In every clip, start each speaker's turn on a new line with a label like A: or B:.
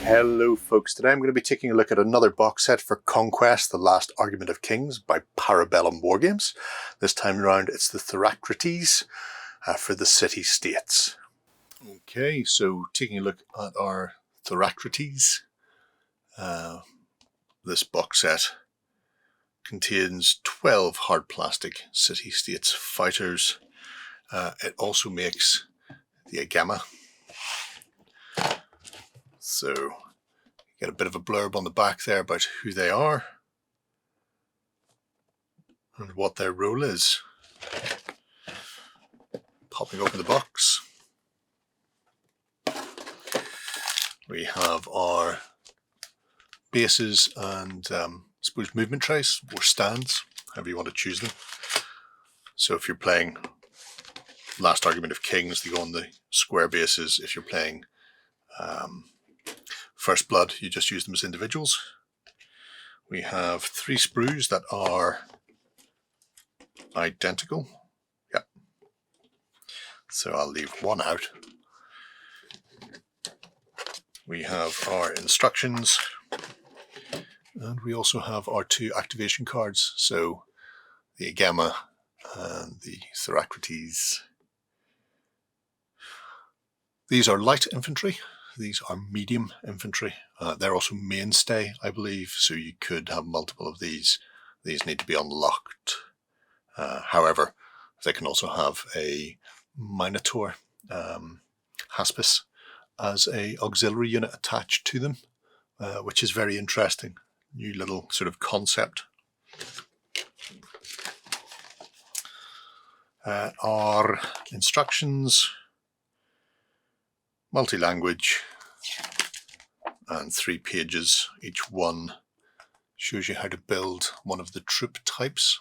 A: Hello folks, today I'm going to be taking a look at another box set for Conquest, The Last Argument of Kings by Para Bellum Wargames. This time around it's the Thorakites for the City States. Okay, so taking a look at our Thorakites. This box set contains 12 hard plastic City States fighters. It also makes the Agema. So you get a bit of a blurb on the back there about who they are and what their role is. Popping open the box, we have our bases and I suppose movement trays or stands, however you want to choose them. So if you're playing Last Argument of Kings, they go on the square bases. If you're playing First Blood, you just use them as individuals. We have 3 sprues that are identical. Yep. So I'll leave one out. We have our instructions, and we also have our 2 activation cards. So the Agema and the Thorakites. These are light infantry. These are medium infantry. They're also mainstay, I believe, so you could have multiple of these. These need to be unlocked. However, they can also have a Minotaur Haspis as a auxiliary unit attached to them, which is very interesting. New little sort of concept. Our instructions, multi-language, and 3 pages. Each one shows you how to build one of the troop types.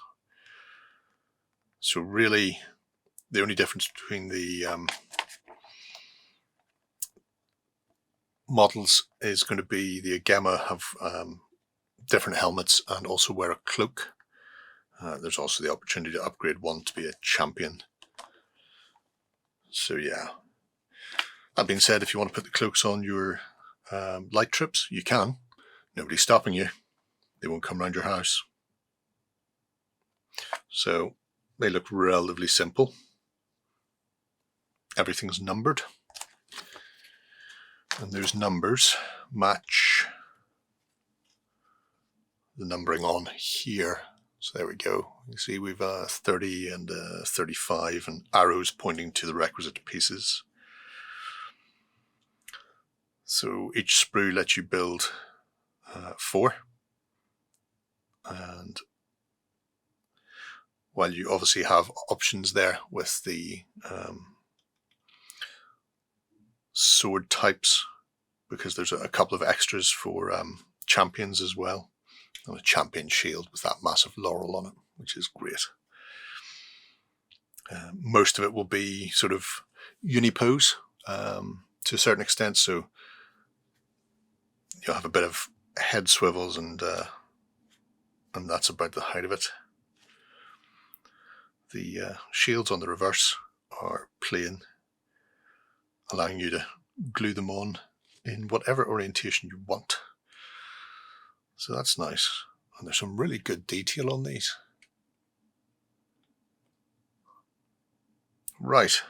A: So really the only difference between the models is going to be the Agema have different helmets and also wear a cloak. There's also the opportunity to upgrade one to be a champion. So yeah. That being said, if you want to put the cloaks on your light troops, you can. Nobody's stopping you. They won't come around your house. So they look relatively simple. Everything's numbered. And those numbers match the numbering on here. So there we go. You see we've 30 and 35 and arrows pointing to the requisite pieces. So each sprue lets you build 4. And while you obviously have options there with the sword types, because there's a couple of extras for champions as well. And a champion shield with that massive laurel on it, which is great. Most of it will be sort of unipose to a certain extent, so you'll have a bit of head swivels and that's about the height of it. The shields on the reverse are plain, allowing you to glue them on in whatever orientation you want. So that's nice. And there's some really good detail on these. Right,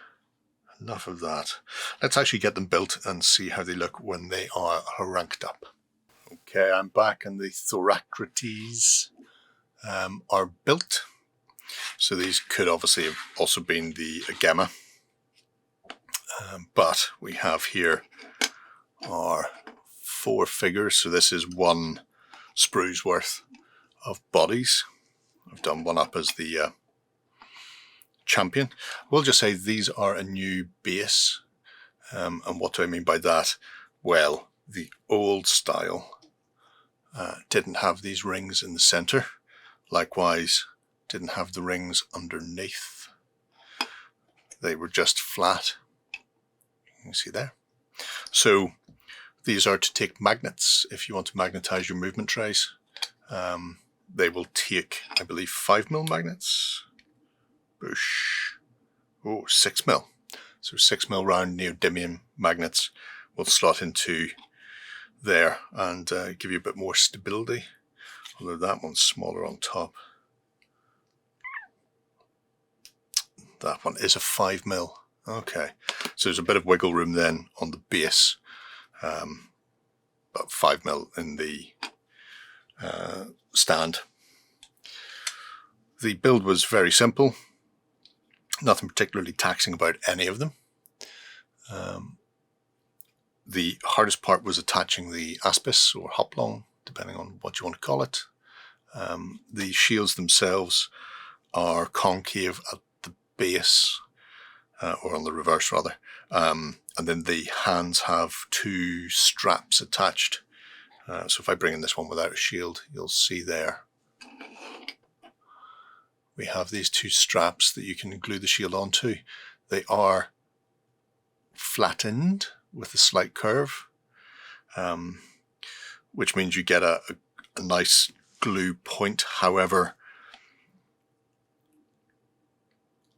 A: enough of that. Let's actually get them built and see how they look when they are ranked up. Okay, I'm back and the Thorakites are built. So these could obviously have also been the Agema. But we have here our 4 figures. So this is 1 sprue's worth of bodies. I've done one up as the champion. We'll just say these are a new base. And what do I mean by that? Well, the old style didn't have these rings in the center. Likewise, didn't have the rings underneath. They were just flat. You can see there. So these are to take magnets if you want to magnetize your movement trays. They will take, I believe, 5mm magnets. Boosh. Oh, 6mm. So 6mm round neodymium magnets will slot into there and give you a bit more stability, although that one's smaller on top. That one is a 5mm. Okay, so there's a bit of wiggle room then on the base, but 5mm in the stand. The build was very simple, nothing particularly taxing about any of them. The hardest part was attaching the aspis or hoplong, depending on what you want to call it. The shields themselves are concave at the base, or on the reverse rather, and then the hands have 2 straps attached. So if I bring in this one without a shield, you'll see there we have these 2 straps that you can glue the shield onto. They are flattened with a slight curve, which means you get a nice glue point. However,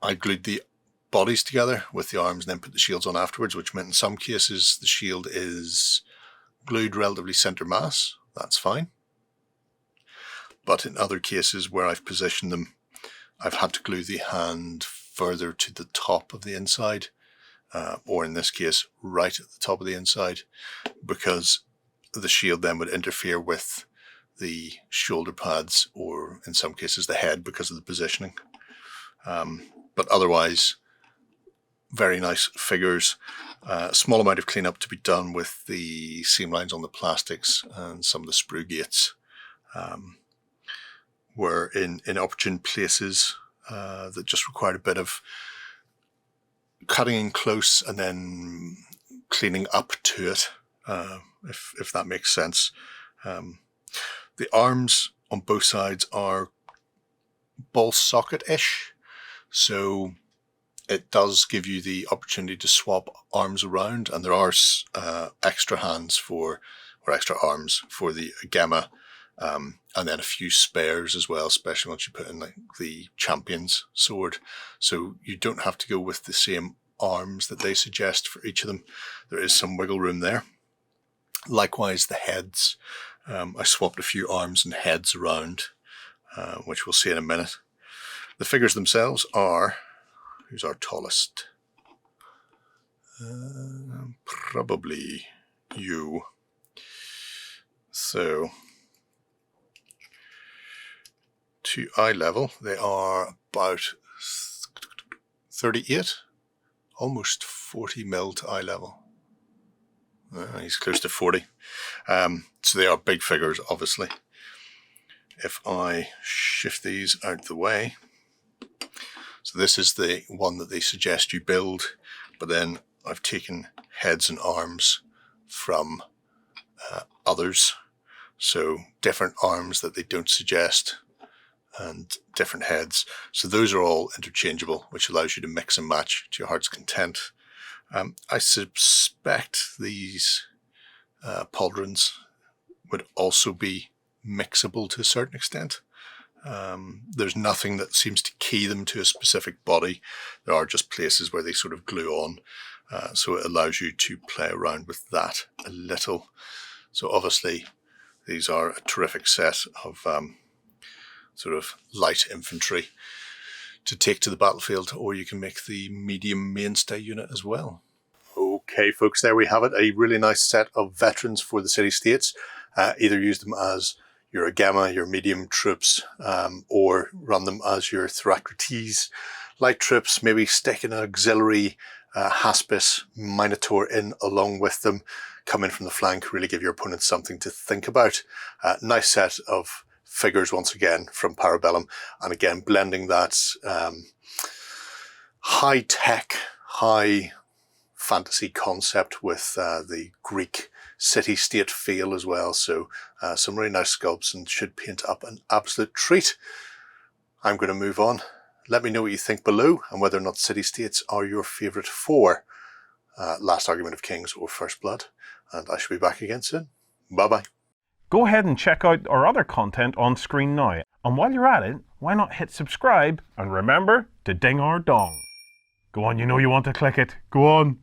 A: I glued the bodies together with the arms and then put the shields on afterwards, which meant in some cases the shield is glued relatively center mass. That's fine. But in other cases where I've positioned them, I've had to glue the hand further to the top of the inside, or in this case, right at the top of the inside, because the shield then would interfere with the shoulder pads, or in some cases the head, because of the positioning. But otherwise, very nice figures. Small amount of cleanup to be done with the seam lines on the plastics, and some of the sprue gates were in opportune places that just required a bit of cutting in close and then cleaning up to it, if that makes sense. The arms on both sides are ball socket-ish, so it does give you the opportunity to swap arms around, and there are extra hands for, or extra arms for the Agema, and then a few spares as well, especially once you put in like the champion's sword. So you don't have to go with the same arms that they suggest for each of them. There is some wiggle room there. Likewise, the heads. I swapped a few arms and heads around, which we'll see in a minute. The figures themselves are, who's our tallest? Probably you. So, to eye level, they are about 38, almost 40mm to eye level. He's close to 40. So they are big figures, obviously. If I shift these out the way, so this is the one that they suggest you build, but then I've taken heads and arms from others. So different arms that they don't suggest and different heads. So those are all interchangeable, which allows you to mix and match to your heart's content. I suspect these pauldrons would also be mixable to a certain extent. There's nothing that seems to key them to a specific body. There are just places where they sort of glue on. So it allows you to play around with that a little. So obviously these are a terrific set of sort of light infantry to take to the battlefield, or you can make the medium mainstay unit as well. Okay folks, there we have it. A really nice set of veterans for the City States. Either use them as your Agema, your medium troops, or run them as your Thorakites light troops. Maybe stick an auxiliary Haspis Minotaur in along with them. Come in from the flank, really give your opponent something to think about. Nice set of figures once again from Para Bellum, and again blending that high-tech, high fantasy concept with the Greek city-state feel as well. So some really nice sculpts and should paint up an absolute treat. I'm going to move on. Let me know what you think below and whether or not city-states are your favourite for Last Argument of Kings or First Blood. And I shall be back again soon. Bye-bye.
B: Go ahead and check out our other content on screen now. And while you're at it, why not hit subscribe and remember to ding our dong. Go on, you know you want to click it. Go on.